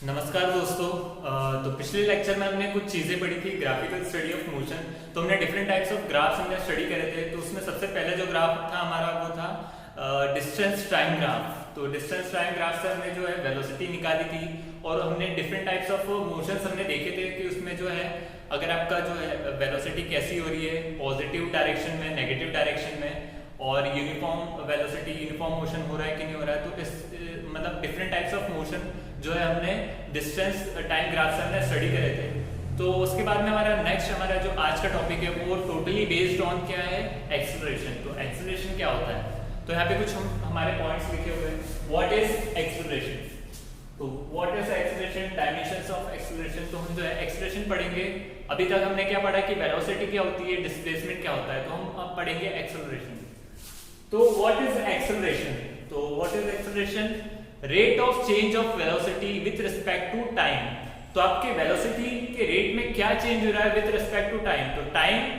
नमस्कार दोस्तों। तो पिछले लेक्चर में हमने कुछ चीज़ें पढ़ी थी, ग्राफिकल स्टडी ऑफ मोशन। तो हमने डिफरेंट टाइप्स ऑफ ग्राफ्स हमने स्टडी करे थे। तो उसमें सबसे पहले जो ग्राफ था हमारा वो था डिस्टेंस टाइम ग्राफ। तो डिस्टेंस टाइम ग्राफ से हमने जो है वेलोसिटी निकाली थी और हमने डिफरेंट टाइप्स ऑफ मोशंस हमने देखे थे कि उसमें जो है अगर आपका जो है वेलोसिटी कैसी हो रही है, पॉजिटिव डायरेक्शन में, नेगेटिव डायरेक्शन में, और यूनिफॉर्म वेलोसिटी, यूनिफॉर्म मोशन हो रहा है कि नहीं हो रहा है। तो इस मतलब डिफरेंट टाइप्स ऑफ मोशन जो है हमने डिस्टेंस टाइम ग्राफ से हमने स्टडी करे थे। तो उसके बाद में हमारा जो आज का टॉपिक है वो टोटली बेस्ड ऑन क्या है, एक्सेलरेशन। तो एक्सेलरेशन क्या होता है, तो यहाँ पे कुछ हमारे पॉइंट्स लिखे हुए हैं। व्हाट इज एक्सेलरेशन, तो what is acceleration, dimensions of acceleration. तो हम जो है एक्सेलरेशन पढ़ेंगे। अभी तक हमने क्या पढ़ा कि वेलोसिटी क्या होती है, डिस्प्लेसमेंट क्या होता है, तो हम अब पढ़ेंगे एक्सेलरेशन। तो व्हाट इज एक्सेलरेशन, तो what is acceleration, rate of change of velocity with respect to time. तो आपके वेलोसिटी के रेट में क्या चेंज हो रहा है विथ रिस्पेक्ट टू टाइम। तो टाइम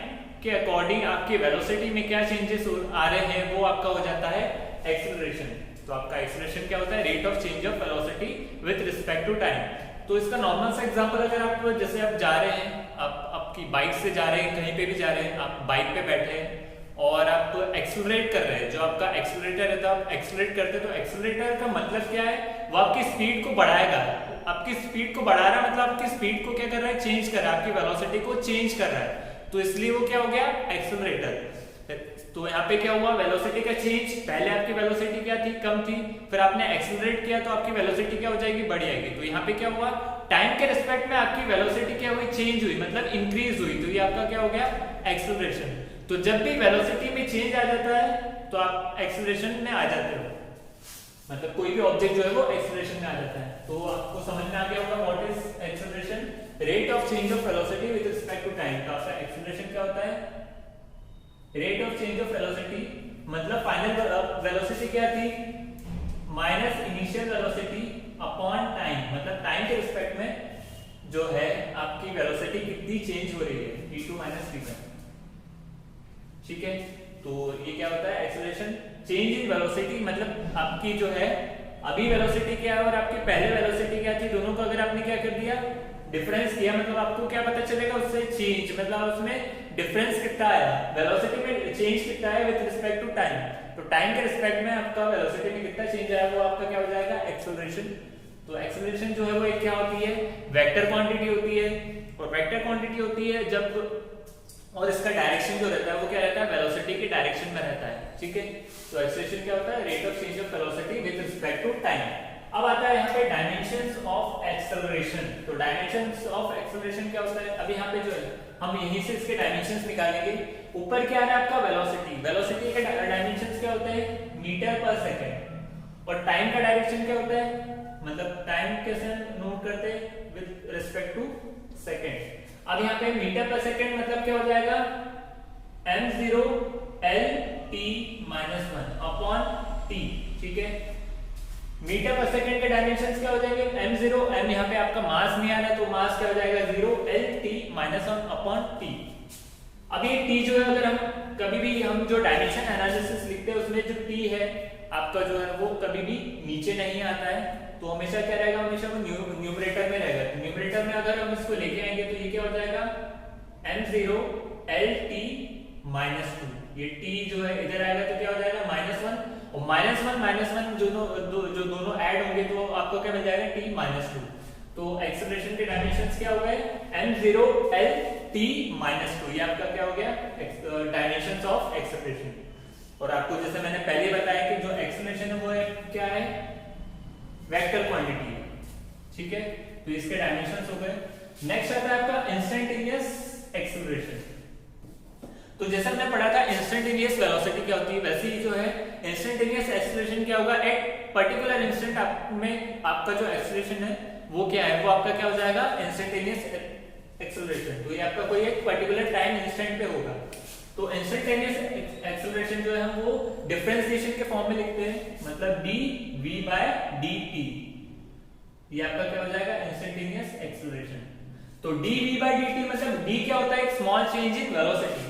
के अकॉर्डिंग आपके वेलोसिटी में क्या चेंजेस आ रहे हैं वो आपका हो जाता है एक्सेलरेशन। तो आपका एक्सेलरेशन क्या होता है, rate of change of velocity with respect to time. तो इसका नॉर्मल सा एग्जांपल, अगर आप जैसे आप जा रहे हैं, आप आपकी बाइक से जा रहे हैं, कहीं पे भी जा रहे हैं, आप बाइक पे बैठे हैं और आप एक्सेलरेट कर रहे हैं, जो आपका एक्सेलरेटर है, तो आप एक्सेलरेट करते हैं। तो एक्सेलरेटर का मतलब क्या है, वो आपकी स्पीड को बढ़ाएगा। आपकी स्पीड को बढ़ा रहा है मतलब आपकी स्पीड को क्या कर रहा है, चेंज कर रहा है, आपकी वेलोसिटी को चेंज कर रहा है। तो इसलिए वो क्या हो गया, एक्सेलरेटर। तो यहाँ पे क्या हुआ, वेलोसिटी का चेंज। पहले आपकी वेलोसिटी क्या थी, कम थी, फिर आपने एक्सेलरेट किया तो आपकी वेलोसिटी क्या हो जाएगी, बढ़ जाएगी। तो यहाँ पे क्या हुआ, टाइम के रिस्पेक्ट में आपकी वेलोसिटी क्या हुई, चेंज हुई, मतलब इंक्रीज हुई। तो ये आपका क्या हो गया, एक्सेलरेशन। तो जब भी वेलोसिटी में चेंज आ जाता है तो आप एक्सेलरेशन में आ जाते हो, मतलब कोई भी ऑब्जेक्ट जो है वो एक्सेलरेशन में आ जाता है। तो आपको समझ में आ गया होगा what is acceleration, rate of change of velocity with respect to time. तो आपका एक्सेलरेशन क्या होता है, rate of change of velocity, मतलब फाइनल वेलोसिटी क्या थी, minus initial velocity upon time, मतलब टाइम के रिस्पेक्ट में जो है आपकी वेलोसिटी कितनी चेंज हो रही है, v2 माइनस v1। ठीक है, तो ये क्या होता है एक्सेलरेशन, चेंज इन वेलोसिटी। मतलब आपकी जो है अभी वेलोसिटी क्या है और आपकी पहले वेलोसिटी क्या थी, दोनों को अगर आपने क्या कर दिया, डिफरेंस किया, मतलब आपको क्या पता चलेगा उससे, चेंज, मतलब उसमें डिफरेंस कितना आया, वेलोसिटी में चेंज कितना है विद रिस्पेक्ट टू टाइम। तो टाइम के रिस्पेक्ट में आपका वेलोसिटी में कितना चेंज आया वो आपका क्या हो जाएगा, एक्सेलरेशन। तो एक्सेलरेशन जो है वो एक क्या होती है, वेक्टर क्वांटिटी होती है। और वेक्टर क्वांटिटी होती है जब, और इसका डायरेक्शन जो रहता है वो क्या रहता है, वेलोसिटी के डायरेक्शन में रहता है। ठीक है, तो एक्सेलरेशन क्या होता है, rate of change of velocity with respect to time. अब आता है यहाँ पे डायमेंशंस ऑफ एक्सेलरेशन। तो डायमेंशंस ऑफ एक्सेलरेशन क्या होता है, अभी यहाँ पे जो है हम यहीं से इसके डायमेंशंस निकालेंगे। ऊपर क्या है आपका वेलोसिटी, वेलोसिटी के डायमेंशंस क्या होते हैं, मीटर पर सेकंड। और टाइम का डायरेक्शन क्या होता है, मतलब टाइम कैसे नोट करते हैं, विद रिस्पेक्ट टू सेकंड। अब यहाँ पे मीटर पर सेकंड मतलब क्या हो जाएगा, m0 l t minus 1 upon t। ठीक है, मीटर पर सेकंड के डायमेंशंस क्या हो जाएंगे, m0, m यहाँ पे आपका मास नहीं आ रहा तो मास क्या हो जाएगा 0, l t minus 1 upon t। अब ये t जो है, अगर हम कभी भी हम जो डायमेंशन एनालिसिस लिखते हैं उसमें जो t है आपका जो है वो कभी भी नीचे नहीं आता है, तो हमेशा क्या रहेगा, हमेशा वो न्यूमरेटर में रहेगा। न्यूमरेटर में अगर हम इसको लेके आएंगे तो ये क्या हो जाएगा, m0 l t माइनस 2। ये t जो है इधर आएगा तो क्या हो जाएगा -1, और -1 जो दोनों ऐड होंगे तो आपको क्या मिल जाएगा, t माइनस 2। तो एक्सेलरेशन के डायमेंशंस क्या हो गए, m0 l t माइनस 2। ये आपका क्या हो गया, डायमेंशंस ऑफ एक्सेलरेशन। और आपको जैसे मैंने पहले बताया कि जो एक्सेलरेशन है वो क्या है, वेक्टर क्वांटिटी। ठीक है, तो इसके डायमेंशंस हो गए। नेक्स्ट आता है आपका इंस्टेंटेनियस एक्सेलरेशन। तो जैसे हमने पढ़ा था इंस्टेंटेनियस वेलोसिटी क्या होती है, वैसे ही जो है इंस्टेंटेनियस एक्सेलरेशन क्या होगा, एक पर्टिकुलर इंस्टेंट आप में आपका जो एक्सेलरेशन है वो क्या है, वो आपका क्या हो जाएगा, इंस्टेंटेनियस एक्सेलरेशन। तो ये आपका कोई एक पर्टिकुलर टाइम इंस्टेंट पे होगा। तो इंस्टेंटेनियस एक्सेलरेशन जो है हम वो डिफरेंशिएशन के फॉर्म में लिखते हैं, मतलब dv/dt। ये आपका क्या हो जाएगा, इंस्टेंटेनियस एक्सेलरेशन। तो dv/dt मतलब d क्या होता है, एक small change in velocity.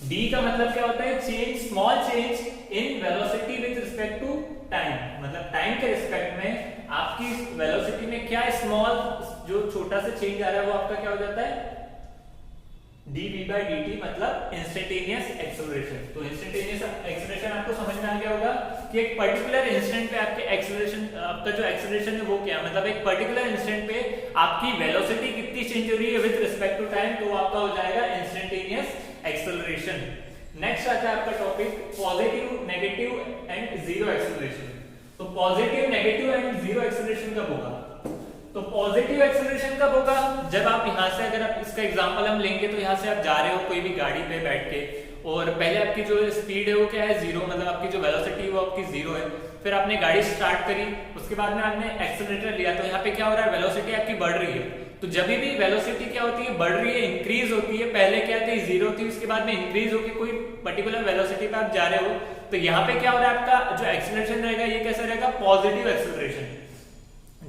d का मतलब क्या होता है, change, small change in velocity with respect to time, मतलब टाइम के रिस्पेक्ट में आपकी वेलोसिटी में क्या स्मॉल जो छोटा सा चेंज आ रहा है वो आपका क्या हो जाता है dv by dt, मतलब इंस्टेंटेनियस एक्सेलरेशन। तो इंस्टेंटेनियस एक्सेलरेशन आपको समझ में आ गया होगा कि एक पर्टिकुलर इंस्टेंट पे आपके एक्सेलरेशन, आपका जो एक्सेलरेशन है वो क्या है, मतलब एक पर्टिकुलर इंस्टेंट पे आपकी वेलोसिटी कितनी चेंज हो रही है विद रिस्पेक्ट टू टाइम, तो आपका हो जाएगा इंस्टेंटेनियस एक्सेलरेशन। नेक्स्ट आता है आपका topic positive, negative and zero acceleration. तो positive, negative and zero acceleration कब होगा? तो पॉजिटिव एक्सेलरेशन कब होगा? जब आप यहां से, अगर आप इसका एग्जांपल हम लेंगे तो यहां से आप जा रहे हो कोई भी गाड़ी पे बैठ के, और पहले आपकी जो स्पीड है वो क्या है, जीरो, मतलब आपकी जो वेलोसिटी है वो आपकी जीरो है। फिर आपने गाड़ी स्टार्ट करी, उसके बाद में आपने एक्सेलरेटर लिया, तो यहाँ पे क्या हो रहा है, वेलोसिटी आपकी बढ़ रही है। तो जब भी वेलोसिटी क्या होती है, बढ़ रही है, इंक्रीज होती है, पहले क्या थी जीरो थी, उसके बाद में इंक्रीज होकर कोई पर्टिकुलर वेलोसिटी पे आप जा रहे हो, तो यहाँ पे क्या हो रहा है, आपका जो एक्सेलरेशन रहेगा ये कैसा रहेगा, पॉजिटिव एक्सेलरेशन।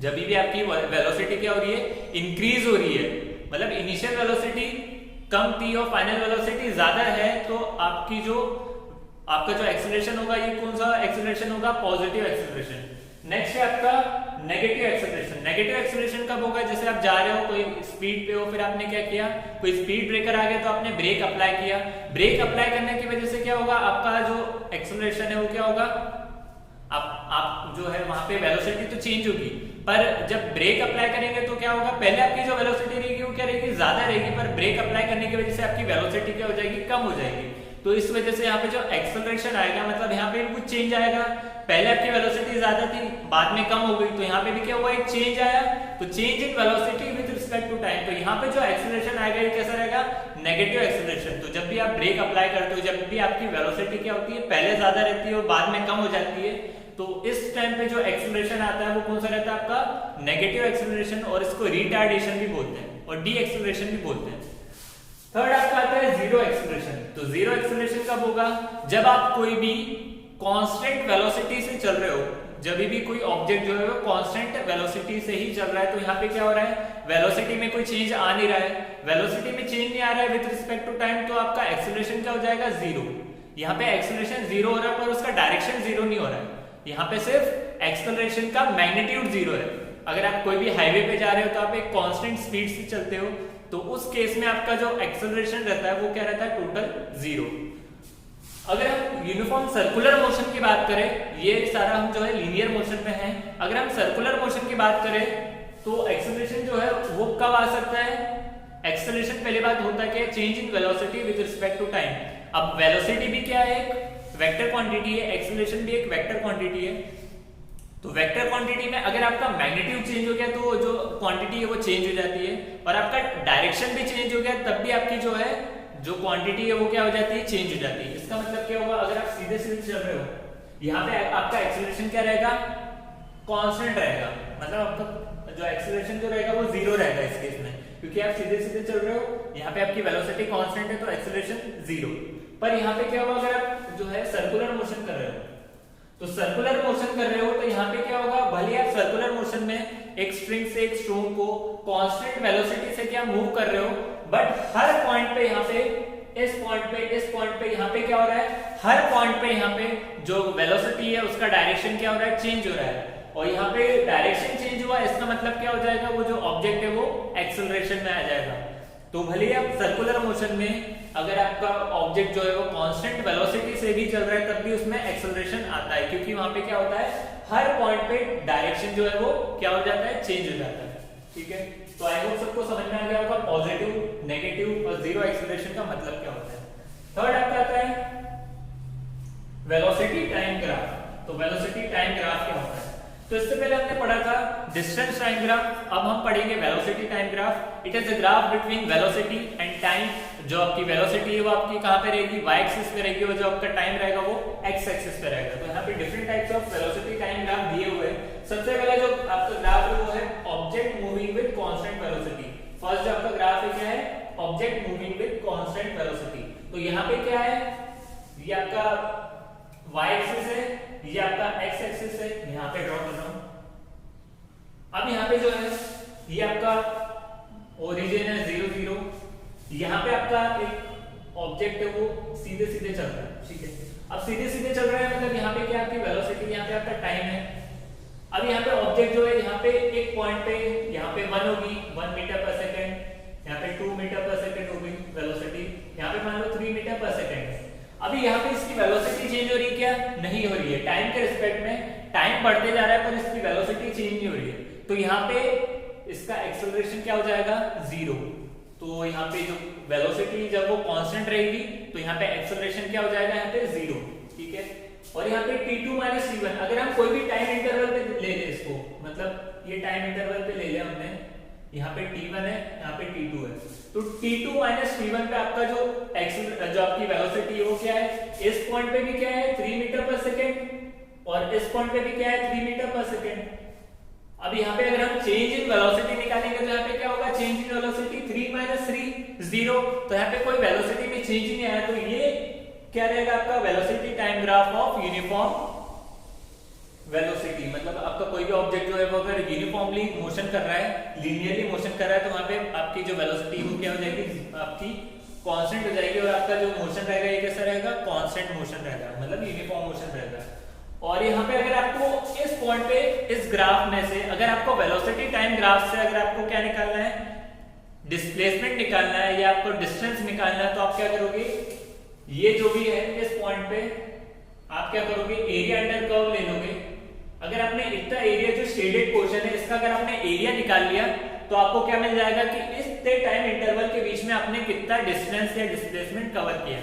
जब भी आपकी वेलोसिटी क्या हो रही है, इंक्रीज हो रही है, मतलब इनिशियल वेलोसिटी कम थी और फाइनल वेलोसिटी ज्यादा है, तो आपकी जो आपका जो एक्सेलरेशन होगा ये कौन सा एक्सेलरेशन होगा, पॉजिटिव एक्सेलरेशन। नेक्स्ट है आपका नेगेटिव एक्सेलरेशन। नेगेटिव एक्सेलरेशन कब होगा, जैसे आप जा रहे हो कोई स्पीड पे हो, फिर आपने क्या किया, कोई स्पीड ब्रेकर आ गया तो आपने ब्रेक अप्लाई किया। ब्रेक अप्लाई करने की वजह से क्या होगा, आपका जो एक्सेलरेशन है वो क्या होगा, आप जो है वहां पे वेलोसिटी तो चेंज होगी, पर जब ब्रेक अप्लाई करेंगे तो क्या होगा, पहले आपकी जो वेलोसिटी रहेगी वो क्या रहेगी, ज्यादा रहेगी, पर ब्रेक अप्लाई करने की वजह से आपकी वेलोसिटी क्या हो जाएगी, कम हो जाएगी। तो इस वजह से यहाँ पे जो एक्सेलरेशन आएगा, मतलब यहाँ पे कुछ चेंज आएगा, पहले आपकी वेलोसिटी ज्यादा थी, बाद में कम हो गई, तो यहाँ पे भी क्या हुआ, एक चेंज आया, तो change in velocity with respect to time. तो यहाँ पे जो एक्सेलरेशन आएगा ये कैसा रहेगा, नेगेटिव एक्सेलरेशन। तो जब भी आप ब्रेक अप्लाई करते हो, जब भी आपकी वेलोसिटी क्या होती है, पहले ज्यादा रहती है और बाद में कम हो जाती है, तो इस टाइम पे जो एक्सेलरेशन आता है वो कौन सा रहता है, आपका नेगेटिव एक्सेलरेशन, और इसको रिटार्डेशन भी बोलते हैं और डी एक्सेलरेशन भी बोलते हैं। थर्ड आपका आता है जीरो एक्सेलरेशन। तो जीरो एक्सेलरेशन कब होगा, जब आप कोई भी कांस्टेंट वेलोसिटी से चल रहे हो, जब भी कोई ऑब्जेक्ट जो है वो कांस्टेंट वेलोसिटी से ही चल रहा है, तो यहाँ पे क्या हो रहा है, वेलोसिटी में कोई चेंज आ नहीं रहा है, वेलोसिटी में चेंज नहीं आ रहा है विद रिस्पेक्ट टू टाइम, तो आपका एक्सेलरेशन क्या हो जाएगा, जीरो। यहाँ पे एक्सेलरेशन जीरो हो रहा है, पर उसका डायरेक्शन जीरो नहीं हो रहा है, यहाँ पे सिर्फ एक्सेलरेशन का मैग्नीट्यूड जीरो है। अगर आप कोई भी हाईवे पे जा रहे हो तो आप एक कांस्टेंट स्पीड से चलते हो, तो उस केस में आपका जो एक्सेलरेशन रहता है वो क्या रहता है, टोटल जीरो। अगर हम यूनिफॉर्म सर्कुलर मोशन की बात करें, ये सारा हम जो है लीनियर मोशन में है, अगर हम सर्कुलर मोशन की बात करें तो एक्सेलरेशन जो है वो कब आ सकता है, एक्सेलरेशन पहले बात होता है कि change in velocity with respect to time. अब वेलोसिटी भी क्या है, एक वेक्टर क्वांटिटी है, एक्सेलरेशन भी एक वेक्टर क्वांटिटी है। तो वेक्टर क्वांटिटी में अगर आपका मैग्नीट्यूड चेंज हो गया तो जो क्वांटिटी है वो चेंज हो जाती है, और आपका डायरेक्शन भी चेंज हो गया तब भी आपकी जो है जो क्वांटिटी है वो क्या हो जाती है, चेंज हो जाती है। इसका मतलब क्या होगा, अगर आप सीधे सीधे चल रहे हो, यहाँ पे आपका एक्सेलरेशन क्या रहेगा, कांस्टेंट रहेगा, मतलब आपका जो एक्सेलरेशन जो रहेगा वो जीरो रहेगा इस केस में, क्योंकि आप सीधे सीधे चल रहे हो, यहाँ पे आपकी वेलोसिटी कांस्टेंट है तो एक्सेलरेशन जीरो। पर यहाँ पे क्या होगा, अगर आप जो है सर्कुलर मोशन कर रहे हो, तो सर्कुलर मोशन कर रहे हो तो यहाँ पे क्या होगा, भले आप सर्कुलर मोशन में एक स्ट्रिंग से एक स्टोन को कांस्टेंट वेलोसिटी से क्या मूव कर रहे हो, बट हर पॉइंट पे यहाँ पे इस पॉइंट पे यहाँ पे क्या हो रहा है, हर पॉइंट पे यहाँ पे जो वेलोसिटी है उसका डायरेक्शन क्या हो रहा है, चेंज हो रहा है, और यहाँ पे डायरेक्शन चेंज हुआ, इसका मतलब क्या हो जाएगा, वो जो ऑब्जेक्ट है वो एक्सेलरेशन में आ जाएगा। तो भले आप सर्कुलर मोशन में अगर आपका ऑब्जेक्ट जो है वो कांस्टेंट वेलोसिटी से भी चल रहा है तब भी उसमें एक्सेलरेशन आता है, क्योंकि वहां पे क्या होता है, हर पॉइंट पे डायरेक्शन जो है वो क्या हो जाता है, चेंज हो जाता है। ठीक है, तो आई होप सबको समझ में आ गया होगा पॉजिटिव, नेगेटिव और जीरो एक्सेलरेशन का मतलब क्या होता है। थर्ड आपका आता है वेलोसिटी टाइम ग्राफ। तो वेलोसिटी टाइम ग्राफ क्या होता है, तो इससे पहले हमने पढ़ा था डिस्टेंस टाइम ग्राफ, अब हम पढ़ेंगे velocity time graph. It is the graph between velocity and time. जो आपकी वेलोसिटी है वो आपकी कहां पे रहेगी, y एक्सिस पे रहेगी, और जो आपका टाइम रहेगा वो x एक्सिस पे रहेगा। तो यहाँ पे different types of velocity time graph दिए हुए हैं। सबसे पहला जो आपका ग्राफ है वो है object moving with constant velocity. First जो आपका ग्राफ है क्या है, object moving with constant velocity. तो यहाँ पे क्या है, ये आपका y एक्सिस है, ये आपका x एक्सिस है, यहाँ पे ड्रॉ कर रहा हूं। अब यहाँ पे जो है ये आपका ओरिजिन है 0 0, यहाँ पे आपका एक ऑब्जेक्ट है वो सीधे सीधे चल रहा है। ठीक है, अब सीधे सीधे चल रहा है मतलब यहाँ पे क्या आपकी वेलोसिटी, यहाँ पे आपका टाइम है। अब यहाँ पे ऑब्जेक्ट जो है यहाँ पे एक पॉइंट पे यहाँ पे 1 होगी 1 मीटर पर सेकेंड, यहाँ पे 2 मीटर पर सेकेंड होगी वेलोसिटी, यहाँ पे मान लो 3 मीटर पर सेकेंड। अभी यहाँ पे इसकी वेलोसिटी चेंज हो रही है क्या? नहीं हो रही है। टाइम के रिस्पेक्ट में टाइम बढ़ते जा रहा है पर इसकी वेलोसिटी चेंज नहीं हो रही है, तो यहाँ पे इसका एक्सेलरेशन क्या हो जाएगा? 0। तो यहाँ पे जो वेलोसिटी जब वो कांस्टेंट रहेगी तो यहाँ पे एक्सेलरेशन क्या हो जाएगा? यहाँ पे 0। ठीक है। और यहाँ पे t2 माइनस t1, अगर हम कोई भी टाइम इंटरवल पे ले ले इसको, मतलब ये टाइम इंटरवल पे ले ले हमने, यहाँ पे t1 है, यहाँ पे t2 है, तो t2 माइनस t1 पे आपका जो आपकी वेलोसिटी है वो क्या है? इस पॉइंट पे भी क्या है? 3 मीटर पर सेकेंड, और इस पॉइंट पे भी क्या है? 3 मीटर पर सेकेंड। अब यहाँ पे अगर हम चेंज इन वेलोसिटी निकालेंगे तो यहाँ पे क्या होगा? चेंज इन वेलोसिटी 3 माइनस 3 0, तो यहाँ पे कोई वेलोसिटी में चेंज नहीं आया, तो ये क्या रहेगा आपका? Velocity time graph of uniform velocity. मतलब आपका कोई भी ऑब्जेक्ट जो है वो अगर यूनिफॉर्मली मोशन कर रहा है, लीनियरली मोशन कर रहा है, तो वहां पे आपकी जो वेलोसिटी वो क्या हो जाएगी? आपकी कांस्टेंट हो जाएगी, और आपका जो मोशन रहेगा ये कैसा रहेगा? कांस्टेंट मोशन रहेगा, मतलब यूनिफॉर्म मोशन रहेगा। और यहाँ पे अगर आपको इस पॉइंट पे इस ग्राफ में से अगर आपको वेलोसिटी टाइम ग्राफ से अगर आपको क्या निकालना है? डिस्प्लेसमेंट निकालना है या आपको डिस्टेंस निकालना है, तो आप क्या करोगे? ये जो भी है इस पॉइंट पे आप क्या करोगे? एरिया अंडर कर्व ले लोगे। अगर आपने इतना एरिया जो शेडेड पोर्शन है इसका अगर आपने एरिया निकाल लिया तो आपको क्या मिल जाएगा कि इस टाइम इंटरवल के बीच में आपने कितना डिस्टेंस या डिस्प्लेसमेंट कवर किया।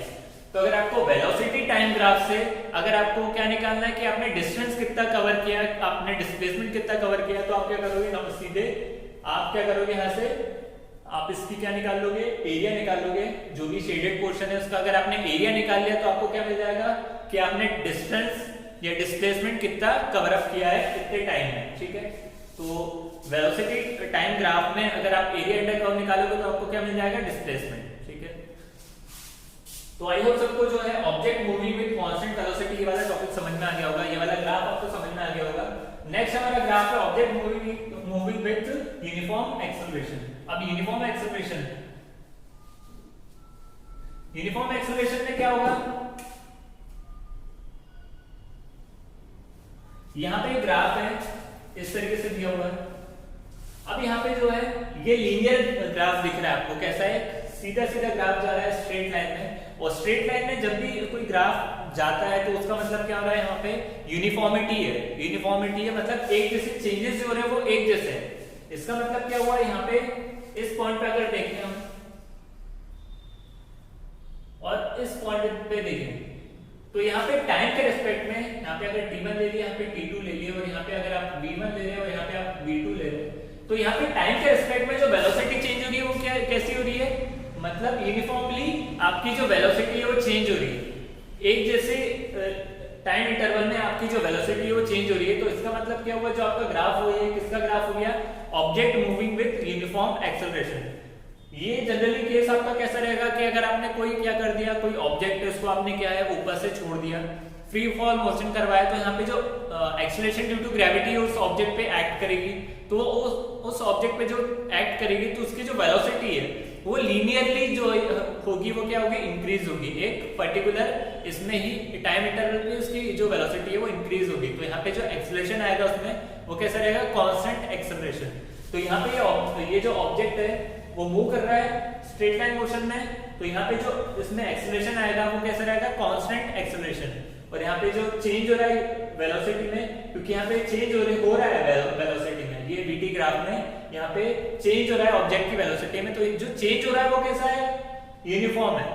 तो अगर आपको वेलोसिटी टाइम ग्राफ से अगर आपको क्या निकालना है कि आपने डिस्टेंस कितना कवर किया, आपने डिस्प्लेसमेंट कितना कवर किया, तो आप क्या करोगे? हम सीधे आप क्या करोगे? यहाँ से आप इसकी क्या निकाल लोगे? एरिया निकाल लोगे। जो भी शेडेड पोर्शन है उसका अगर आपने एरिया निकाल लिया तो आपको क्या मिल जाएगा कि आपने डिस्टेंस या डिस्प्लेसमेंट कितना कवर अप किया है कितने टाइम में। ठीक है। तो वेलोसिटी टाइम ग्राफ में अगर आप एरिया अंडर कर्व निकालोगे तो आपको क्या मिल जाएगा? डिस्प्लेसमेंट। ठीक है। तो आई होप सबको जो है object moving with constant velocity ये वाला टॉपिक समझ में आ गया होगा, ये वाला ग्राफ आपको समझ में आ गया होगा। नेक्स्ट हमारा ग्राफ है object moving with uniform acceleration. अब यूनिफॉर्म एक्सेलरेशन में क्या होगा? यहां पे ग्राफ है इस तरीके से दिया हुआ है। अब यहाँ पे जो है ये लीनियर ग्राफ दिख रहा है आपको, कैसा है? सीधा सीधा ग्राफ जा रहा है स्ट्रेट लाइन में, और स्ट्रेट लाइन में जब भी कोई ग्राफ जाता है तो उसका मतलब क्या हो रहा है? यहाँ पे यूनिफॉर्मिटी है। यूनिफॉर्मिटी है मतलब एक जैसे चेंजेस जो हो रहे हैं वो एक जैसे है। इसका मतलब क्या हुआ? यहाँ पे इस पॉइंट पे अगर देखें हम और इस पॉइंट पे देखें तो यहाँ पे टाइम के रेस्पेक्ट में यहाँ पे अगर t1 ले लिया, यहाँ पे t2 ले लिया, और यहाँ पे अगर आप v1 ले रहे हो और यहाँ पे आप v2 ले रहे हो, तो यहाँ पे टाइम के रेस्पेक्ट में जो वेलोसिटी चेंज हो रही है वो क्या कैसी हो रही है? मतलब यूनिफॉर्मली आपकी जो वेलोसिटी है वो चेंज हो रही है। एक जैसे टाइम इंटरवल में आपकी जो वेलोसिटी है वो चेंज हो रही है। तो इसका मतलब क्या हुआ? जो आपका ग्राफ हो ये किसका ग्राफ हो गया? Object moving with uniform acceleration. ये जनरली केस आपका कैसा रहेगा कि अगर आपने कोई क्या कर दिया, कोई ऑब्जेक्ट है उसको आपने क्या है ऊपर से छोड़ दिया, फ्री फॉल मोशन करवाया, तो यहाँ पे जो एक्सेलरेशन ड्यू टू ग्रेविटी उस ऑब्जेक्ट पे एक्ट करेगी, तो उस ऑब्जेक्ट पे जो एक्ट करेगी तो उसकी जो वेलोसिटी है वो लीनियरली जो होगी वो क्या होगी? इंक्रीज होगी। एक पर्टिकुलर इसमें ही टाइम इंटरवल पे उसकी जो वेलोसिटी है वो इंक्रीज होगी। तो यहाँ पे जो एक्सेलरेशन आएगा उसमें वो कैसा रहेगा? Constant acceleration. तो यहाँ पे ये जो ऑब्जेक्ट है वो मूव कर रहा है स्ट्रेट लाइन मोशन में, तो यहाँ पे जो इसमें एक्सेलरेशन आएगा वो कैसा रहेगा? Constant acceleration. और यहाँ पे जो चेंज हो रहा है वेलोसिटी में, क्योंकि यहाँ पे चेंज हो रहा है वेलोसिटी में, ये वीटी ग्राफ में यहाँ पे चेंज हो रहा है ऑब्जेक्ट की वेलोसिटी में, तो जो चेंज हो रहा है वो कैसा है? यूनिफॉर्म है।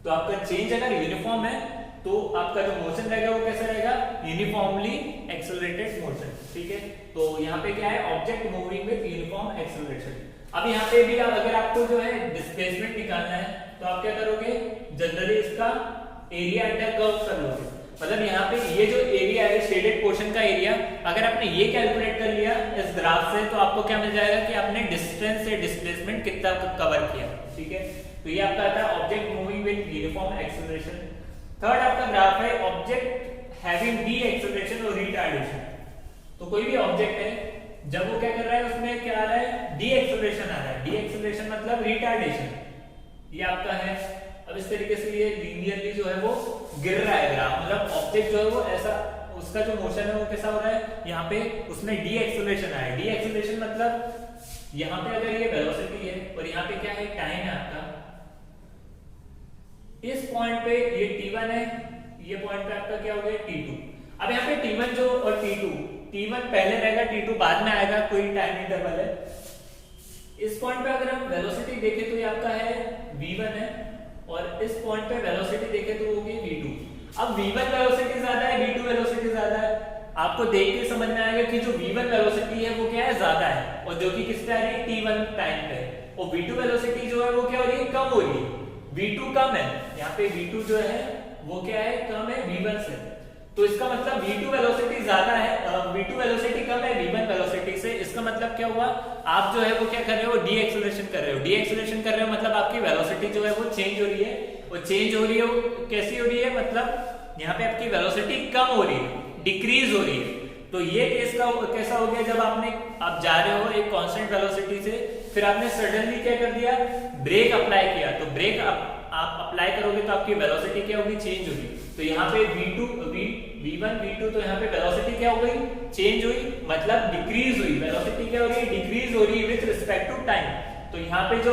तो आपका चेंज अगर यूनिफॉर्म है तो आपका जो मोशन रहेगा वो कैसा रहेगा? Uniformly accelerated motion. ठीक है। तो यहाँ पे क्या है? Object moving with uniform acceleration. अब यहाँ पे भी अगर आपको जो है डिस्प्लेसमेंट निकालना है तो आप क्या करोगे? जनरली इसका एरिया अंडर कर्व कर लोगे। मतलब यहाँ पे ये जो एरिया है शेडेड पोर्शन का एरिया, अगर आपने ये कैलकुलेट कर लिया इस ग्राफ से तो आपको क्या मिल जाएगा कि आपने डिस्टेंस से डिस्प्लेसमेंट कितना कवर किया। ठीक है। तो ये आपका आता है object moving with uniform acceleration. Third आपका ग्राफ है ऑब्जेक्ट हैविंग डी एक्सेलरेशन और रिटार्डेशन। तो कोई भी ऑब्जेक्ट है जब वो क्या कर रहा है उसमें क्या आ रहा है? डी एक्सेलरेशन आ रहा है। डी एक्सेलरेशन मतलब रिटार्डेशन। ये आपका है। अब इस तरीके से ये लीनियरली जो है वो गिर रहा है ग्राफ, मतलब ऑब्जेक्ट जो है वो ऐसा उसका जो मोशन है वो कैसा हो रहा है, यहाँ पे उसमें डी एक्सेलरेशन आया। डी एक्सेलरेशन मतलब यहाँ पे अगर ये वेलोसिटी है और यहाँ पे क्या है, टाइम है आपका, इस पॉइंट पे ये t1 है, ये पॉइंट पे आपका क्या हो गया t2। अब यहाँ पे t1 जो और t1 पहले रहेगा, t2 बाद में आएगा, कोई टाइम इंटरवल है। इस पॉइंट पे अगर हम वेलोसिटी देखें तो ये आपका है v1 है, और इस पॉइंट पे वेलोसिटी देखें तो होगी v2। अब v1 वेलोसिटी ज्यादा है, v2 वेलोसिटी ज्यादा है, आपको देख के समझ में आएगा कि जो v1 वेलोसिटी है वो क्या है, ज्यादा है, और जो कि किस पे आ रही है, t1 टाइम पे, और v2 वेलोसिटी जो है वो क्या हो रही है, कम हो रही है, v2 कम है, यहाँ पे v2 जो है वो क्या है, कम है v1 से। तो इसका मतलब v2 वेलोसिटी ज्यादा है, v2 वेलोसिटी कम है v1 वेलोसिटी से। इसका मतलब क्या हुआ, आप जो है वो क्या कर रहे हो, डी एक्सेलरेशन कर रहे हो। डी एक्सेलरेशन कर रहे हो मतलब आपकी वेलोसिटी जो है वो चेंज हो रही है, और चेंज हो रही है कैसी हो रही है, मतलब यहाँ पे आपकी वेलोसिटी कम हो रही है, डिक्रीज हो रही है। तो ये केस का कैसा हो गया, जब आप जा रहे हो एक कांस्टेंट वेलोसिटी से, फिर आपने सडनली क्या कर दिया, ब्रेक अप्लाई किया, तो ब्रेक आप अप्लाई करोगे तो आपकी वेलोसिटी क्या होगी, चेंज होगी। तो यहाँ पे v1 v2, तो यहाँ पे वेलोसिटी क्या हो गई, चेंज हुई, मतलब डिक्रीज हुई, वेलोसिटी क्या हो रही है, डिक्रीज हो रही है विद रिस्पेक्ट टू टाइम। तो यहाँ पे जो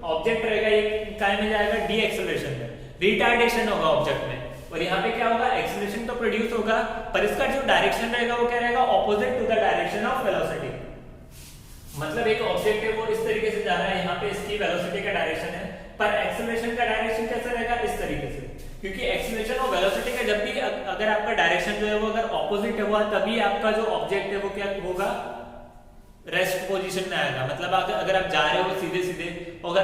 ऑब्जेक्ट रहेगा ये काय में जाएगा, डी एक्सेलरेशन में, रिटार्डेशन होगा ऑब्जेक्ट में, और यहाँ पे क्या होगा, एक्सेलरेशन तो प्रोड्यूस होगा, पर इसका जो डायरेक्शन रहेगा वो क्या रहेगा, opposite to the direction of velocity. मतलब एक ऑब्जेक्ट है वो इस तरीके से जा रहा है, यहाँ पे इसकी वेलोसिटी का डायरेक्शन है, पर एक्सेलरेशन का डायरेक्शन कैसे रहेगा, इस तरीके से, क्योंकि एक्सेलरेशन और वेलोसिटी का जब भी अगर आपका डायरेक्शन जो है वो अगर ऑपोजिट हुआ, तभी आपका जो ऑब्जेक्ट है वो क्या होगा, रेस्ट पोजीशन में आएगा। मतलब अगर आप जा रहे हो सीधे सीधे और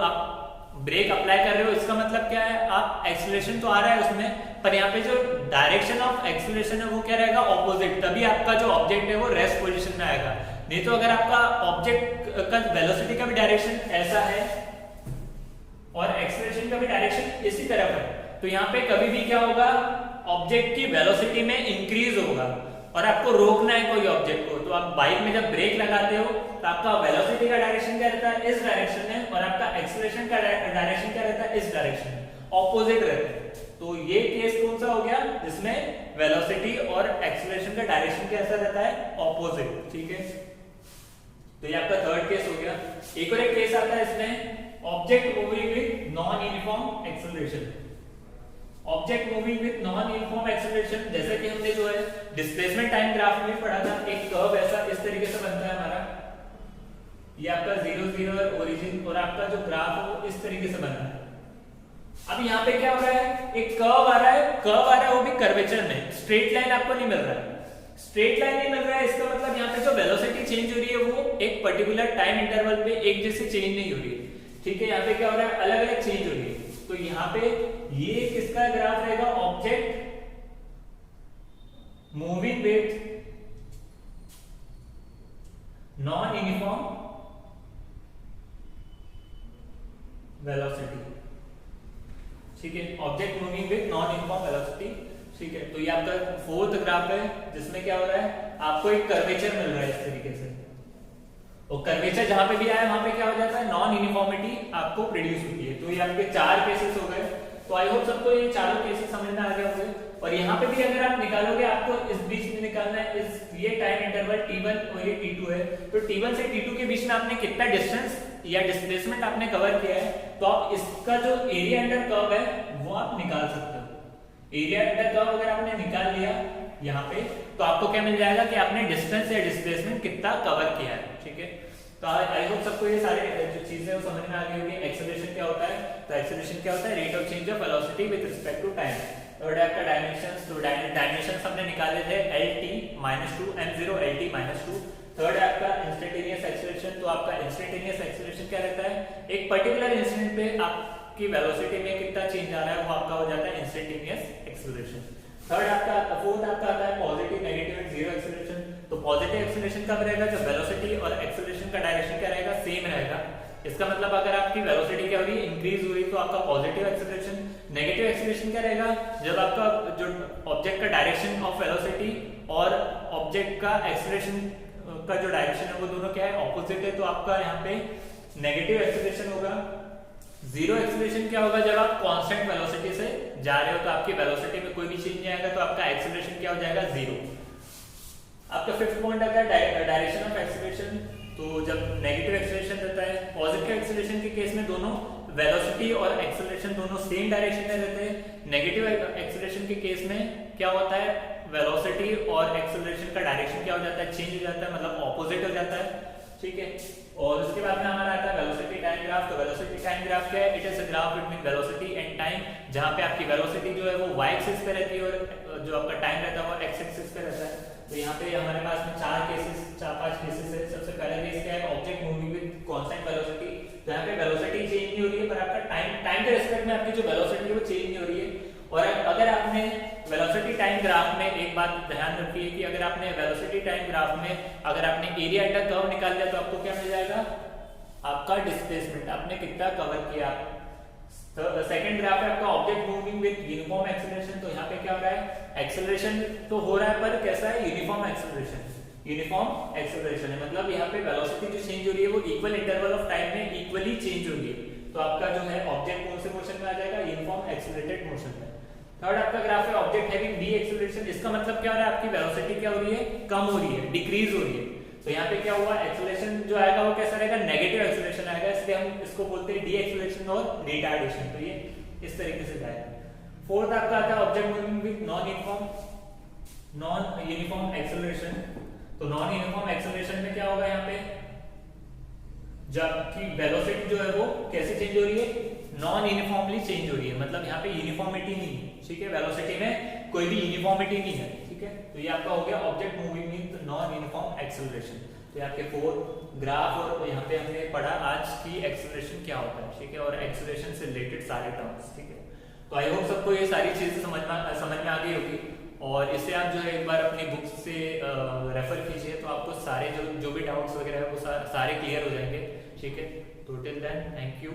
आप ब्रेक अप्लाई कर रहे हो, इसका मतलब क्या है, आप एक्सेलरेशन तो आ रहा है उसमें, पर यहाँ पे जो डायरेक्शन ऑफ एक्सेलरेशन है वो क्या रहेगा, ऑपोजिट, तभी आपका जो ऑब्जेक्ट है वो रेस्ट पोजीशन में आएगा। नहीं तो अगर आपका ऑब्जेक्ट का वेलोसिटी का भी डायरेक्शन ऐसा है और एक्सेलरेशन का भी डायरेक्शन इसी तरफ है, तो यहाँ पे कभी भी क्या होगा, ऑब्जेक्ट की वेलोसिटी में इंक्रीज होगा, और आपको रोकना है कोई ऑब्जेक्ट को, तो आप बाइक में जब ब्रेक लगाते हो तो आपका वेलोसिटी का डायरेक्शन क्या रहता है, इस डायरेक्शन में, और आपका एक्सेलरेशन का डायरेक्शन क्या रहता है, इस डायरेक्शन में, ऑपोजिट रहता है। तो ये केस कौन सा हो गया, जिसमें वेलोसिटी और एक्सेलरेशन का डायरेक्शन कैसा रहता है, ऑपोजिट। ठीक है, तो ये आपका थर्ड केस हो गया। एक और एक केस आता है इसमें, object moving with non uniform acceleration. Object moving with non uniform acceleration, जैसे कि हमने जो है डिस्प्लेसमेंट टाइम ग्राफ में पढ़ा था, एक कर्व ऐसा इस तरीके से बनता है हमारा, ये आपका 0 0 ओरिजिन, और आपका जो ग्राफ है वो इस तरीके से बना है। अब यहाँ पे क्या हो रहा है, एक कर्व आ रहा है, वो भी कर्वेचर में, स्ट्रेट लाइन आपको नहीं मिल रहा है, स्ट्रेट लाइन नहीं मिल रहा है। इसका मतलब यहाँ पे जो वेलोसिटी चेंज हो रही है वो एक पर्टिकुलर टाइम इंटरवल पे एक जैसे चेंज नहीं हो रही है। ठीक है, यहाँ पे क्या हो रहा है, अलग अलग चेंज हो रही है। तो यहाँ पे ये किसका ग्राफ रहेगा, object moving with non uniform velocity. ठीक है, object moving with non uniform velocity. ठीक है, तो ये आपका फोर्थ ग्राफ है, जिसमें क्या हो रहा है, आपको एक कर्वेचर मिल रहा है इस तरीके से, और कर्वेचर जहां पे भी आया वहां पे क्या हो जाता है, नॉन यूनिफॉर्मिटी आपको प्रोड्यूस होती है। तो ये आपके 4 केसेस हो गए। तो आई होप सबको ये चारों केसेस समझ में आ गए होंगे। और यहाँ पे भी अगर आप निकालोगे, आपको इस बीच में निकालना है, इस ये टाइम इंटरवल t1 और ये t2 है, तो t1 से t2 के बीच में आपने कितना डिस्टेंस या डिस्प्लेसमेंट आपने कवर किया है, तो आप इसका जो एरिया अंडर कर्व है वो आप निकाल सकते हो। एरिया अंडर कर्व अगर आपने निकाल लिया यहाँ पे, तो आपको क्या मिल जाएगा कि आपने डिस्टेंस या डिस्प्लेसमेंट कितना कवर किया है। ठीक है, तो आई होप सबको ये सारे जो चीजें वो समझ में आ गई होगी। एक्सेलरेशन क्या होता है, तो एक्सेलरेशन क्या होता है, rate of change of velocity with respect to time. और आपका डायमेंशंस, तो डायमेंशंस हमने निकाले थे lt -2 m0 lt -2। थर्ड है आपका इंस्टेंटेनियस एक्सेलरेशन। तो आपका इंस्टेंटेनियस एक्सेलरेशन क्या रहता है, एक पर्टिकुलर इंस्टेंट पे आपकी वेलोसिटी में कितना चेंज आ रहा है वो आपका हो जाता है इंस्टेंटेनियस एक्सेलरेशन। थर्ड आपका फोर्थ आपका आता है positive, negative and zero acceleration. तो पॉजिटिव एक्सेलरेशन कब रहेगा, जब वेलोसिटी और एक्सेलरेशन का डायरेक्शन क्या रहेगा, सेम रहेगा। इसका मतलब अगर आपकी वेलोसिटी क्या हो रही है, इंक्रीज हो रही है, तो आपका पॉजिटिव एक्सेलरेशन। नेगेटिव एक्सेलरेशन क्या रहेगा, जब आपका जो ऑब्जेक्ट का डायरेक्शन ऑफ वेलोसिटी और ऑब्जेक्ट का एक्सेलरेशन का जो डायरेक्शन है वो दोनों क्या है, ऑपोजिट है, तो आपका यहाँ पे नेगेटिव एक्सेलरेशन होगा। जीरो एक्सेलरेशन क्या होगा, जब आप कांस्टेंट वेलोसिटी से जा रहे हो तो आपकी वेलोसिटी में कोई भी चेंज नहीं आएगा, तो आपका एक्सेलरेशन क्या हो जाएगा, जीरो। आपका फिफ्थ पॉइंट आता है डायरेक्शन ऑफ एक्सेलरेशन। तो जब नेगेटिव एक्सेलरेशन रहता है, पॉजिटिव एक्सेलरेशन के केस में दोनों वेलोसिटी और एक्सेलरेशन दोनों सेम डायरेक्शन में रहते हैं। नेगेटिव एक्सेलरेशन के केस में क्या होता है, वेलोसिटी और एक्सेलरेशन का डायरेक्शन क्या हो जाता है, चेंज हो जाता है, मतलब ऑपोजिट हो जाता है, ठीक है। और उसके बाद में हमारा आता है वेलोसिटी टाइम ग्राफ। तो वेलोसिटी टाइम ग्राफ क्या है, it is a graph between velocity and time, जहां पे आपकी वेलोसिटी जो है वो y एक्सिस पे रहती है और जो आपका टाइम रहता है वो x एक्सिस पे रहता है। तो यहाँ पे हमारे पास में चार पांच केसेस है। सबसे पहला केस क्या है, object moving with constant velocity. तो यहाँ पे वेलोसिटी चेंज नहीं हो रही है, पर आपका टाइम के रिस्पेक्ट में आपकी जो वेलोसिटी है वो चेंज नहीं हो रही है। और अगर आपने वेलोसिटी टाइम ग्राफ में एक बात ध्यान रखिए कि अगर आपने वेलोसिटी टाइम ग्राफ में अगर आपने एरिया अंडर कर्व निकाल लिया तो आपको क्या मिल जाएगा, आपका डिस्प्लेसमेंट, आपने कितना कवर किया। तो सेकंड ग्राफ है आपका object moving with uniform acceleration. तो यहाँ पे क्या हो रहा है, एक्सेलरेशन तो हो रहा है पर कैसा है, यूनिफॉर्म एक्सेलरेशन। यूनिफॉर्म एक्सेलरेशन है मतलब यहाँ पे वेलोसिटी जो चेंज हो रही है वो इक्वल इंटरवल ऑफ टाइम में इक्वली चेंज हो रही है। तो आपका जो है ऑब्जेक्ट कौन से मोशन में आ जाएगा, यूनिफॉर्म एक्सेलरेटेड मोशन में। थर्ड आपका ग्राफ है ऑब्जेक्ट हैविंग डी एक्सेलरेशन। इसका मतलब क्या हो रहा है, आपकी वेलोसिटी क्या हो रही है, कम हो रही है, डिक्रीज हो रही है। तो यहाँ पे क्या हुआ, एक्सेलरेशन जो आएगा वो कैसा रहेगा, नेगेटिव एक्सेलरेशन आएगा, इसलिए हम इसको बोलते हैं डी एक्सेलरेशन और रिटार्डेशन। तो ये इस तरीके से जाएगा। फोर्थ आपका आता है object moving with non uniform acceleration. तो नॉन यूनिफॉर्म एक्सेलरेशन में क्या होगा, यहाँ पे जबकि वेलोसिटी जो है वो कैसे चेंज हो रही है, नॉन यूनिफॉर्मली चेंज हो रही है, मतलब यहाँ पे यूनिफॉर्मिटी नहीं है, ठीक है। वेलोसिटी में कोई भी यूनिफॉर्मिटी नहीं है, ठीक है। तो ये आपका हो गया object moving with non uniform acceleration. तो आपके फोर ग्राफ और यहाँ पे हमने पढ़ा आज की एक्सेलरेशन क्या होता है, ठीक है, और एक्सेलरेशन से रिलेटेड सारे टर्म्स, ठीक है। तो आई होप सबको ये सारी चीजें समझ में आ गई होगी। और इसे आप जो है एक बार अपनी बुक से रेफर कीजिए, तो आपको सारे जो भी डाउट्स वगैरह है वो सारे क्लियर हो जाएंगे, ठीक है। तो टिल देन थैंक यू।